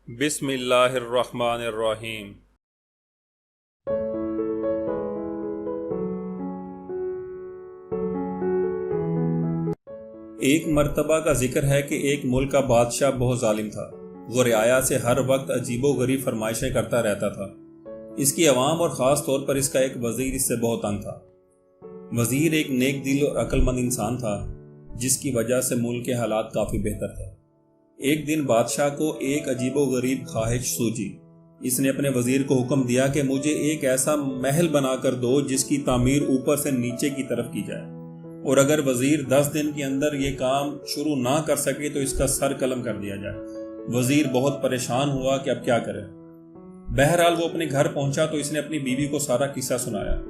بسم اللہ الرحمن الرحیم۔ ایک مرتبہ کا ذکر ہے کہ ایک ملک کا بادشاہ بہت ظالم تھا۔ وہ رعایا سے ہر وقت عجیب و غریب فرمائشیں کرتا رہتا تھا۔ اس کی عوام اور خاص طور پر اس کا ایک وزیر اس سے بہت تنگ تھا۔ وزیر ایک نیک دل اور عقل مند انسان تھا، جس کی وجہ سے ملک کے حالات کافی بہتر تھے۔ ایک دن بادشاہ کو ایک عجیب و غریب خواہش سوچی۔ اس نے اپنے وزیر کو حکم دیا کہ مجھے ایک ایسا محل بنا کر دو جس کی تعمیر اوپر سے نیچے کی طرف کی جائے، اور اگر وزیر 10 دن کے اندر یہ کام شروع نہ کر سکے تو اس کا سر قلم کر دیا جائے۔ وزیر بہت پریشان ہوا کہ اب کیا کرے۔ بہرحال وہ اپنے گھر پہنچا تو اس نے اپنی بیوی کو سارا قصہ سنایا۔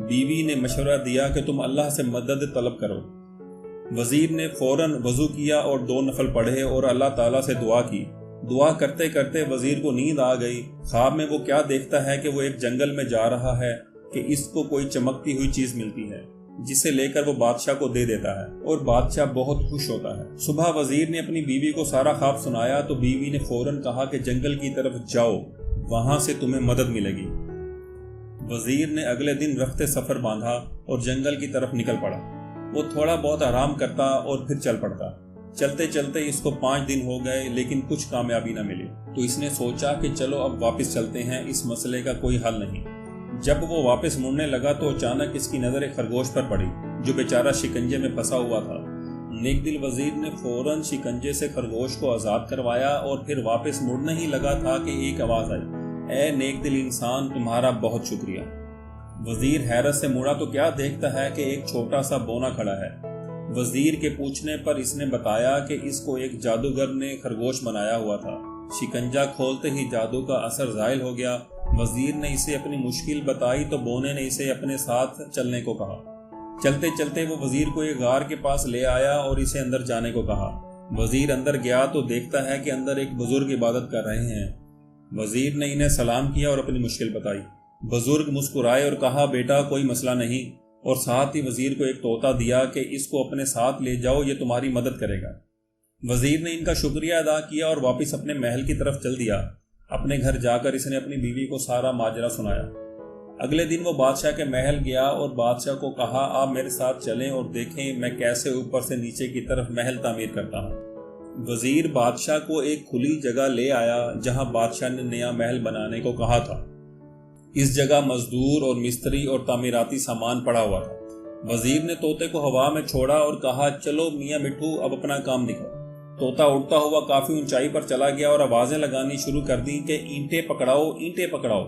بیوی نے مشورہ دیا کہ تم اللہ سے مدد طلب کرو۔ وزیر نے فوراً وضو کیا اور 2 نفل پڑھے اور اللہ تعالیٰ سے دعا کی۔ دعا کرتے کرتے وزیر کو نیند آ گئی۔ خواب میں وہ کیا دیکھتا ہے کہ وہ ایک جنگل میں جا رہا ہے کہ اس کو کوئی چمکتی ہوئی چیز ملتی ہے، جسے لے کر وہ بادشاہ کو دے دیتا ہے اور بادشاہ بہت خوش ہوتا ہے۔ صبح وزیر نے اپنی بیوی کو سارا خواب سنایا تو بیوی نے فوراً کہا کہ جنگل کی طرف جاؤ، وہاں سے تمہیں مدد ملے گی۔ وزیر نے اگلے دن رخت سفر باندھا اور جنگل کی طرف نکل پڑا۔ وہ تھوڑا بہت آرام کرتا اور پھر چل پڑتا۔ چلتے چلتے اس کو 5 دن ہو گئے لیکن کچھ کامیابی نہ ملی، تو اس نے سوچا کہ چلو اب واپس چلتے ہیں، اس مسئلے کا کوئی حل نہیں۔ جب وہ واپس مڑنے لگا تو اچانک اس کی نظر ایک خرگوش پر پڑی جو بیچارہ شکنجے میں پھنسا ہوا تھا۔ نیک دل وزیر نے فوراً شکنجے سے خرگوش کو آزاد کروایا اور پھر واپس مڑنے ہی لگا تھا کہ ایک آواز آئی، اے نیک دل انسان، تمہارا بہت شکریہ۔ وزیر حیرت سے مڑا تو کیا دیکھتا ہے کہ ایک چھوٹا سا بونا کھڑا ہے۔ وزیر کے پوچھنے پر اس نے بتایا کہ اس کو ایک جادوگر نے خرگوش بنایا ہوا تھا۔ شکنجا کھولتے ہی جادو کا اثر زائل ہو گیا۔ وزیر نے اسے اپنی مشکل بتائی تو بونے نے اسے اپنے ساتھ چلنے کو کہا۔ چلتے چلتے وہ وزیر کو ایک غار کے پاس لے آیا اور اسے اندر جانے کو کہا۔ وزیر اندر گیا تو دیکھتا ہے کہ اندر ایک بزرگ عبادت کر رہے ہیں۔ وزیر نے انہیں سلام کیا اور اپنی مشکل بتائی۔ بزرگ مسکرائے اور کہا، بیٹا کوئی مسئلہ نہیں، اور ساتھ ہی وزیر کو ایک طوطا دیا کہ اس کو اپنے ساتھ لے جاؤ، یہ تمہاری مدد کرے گا۔ وزیر نے ان کا شکریہ ادا کیا اور واپس اپنے محل کی طرف چل دیا۔ اپنے گھر جا کر اس نے اپنی بیوی کو سارا ماجرا سنایا۔ اگلے دن وہ بادشاہ کے محل گیا اور بادشاہ کو کہا، آپ میرے ساتھ چلیں اور دیکھیں میں کیسے اوپر سے نیچے کی طرف محل تعمیر کرتا ہوں۔ وزیر بادشاہ کو ایک کھلی جگہ لے آیا جہاں بادشاہ نے نیا محل بنانے کو کہا تھا۔ اس جگہ مزدور اور مستری اور تعمیراتی سامان پڑا ہوا تھا۔ وزیر نے طوطے کو ہوا میں چھوڑا اور کہا، چلو میاں مٹھو اب اپنا کام دکھاؤ۔ طوطا اڑتا ہوا کافی اونچائی پر چلا گیا اور آوازیں لگانی شروع کر دی کہ اینٹیں پکڑاؤ، اینٹیں پکڑاؤ۔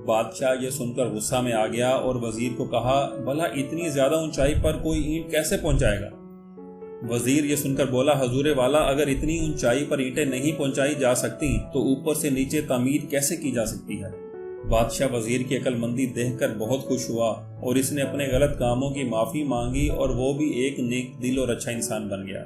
بادشاہ یہ سن کر غصہ میں آ گیا اور وزیر کو کہا، بھلا اتنی زیادہ اونچائی پر کوئی اینٹ کیسے پہنچائے گا؟ وزیر یہ سن کر بولا، حضور والا، اگر اتنی اونچائی پر اینٹیں نہیں پہنچائی جا سکتی تو اوپر سے نیچے تعمیر کیسے کی جا سکتی ہے؟ بادشاہ وزیر کی عقل مندی دیکھ کر بہت خوش ہوا اور اس نے اپنے غلط کاموں کی معافی مانگی اور وہ بھی ایک نیک دل اور اچھا انسان بن گیا۔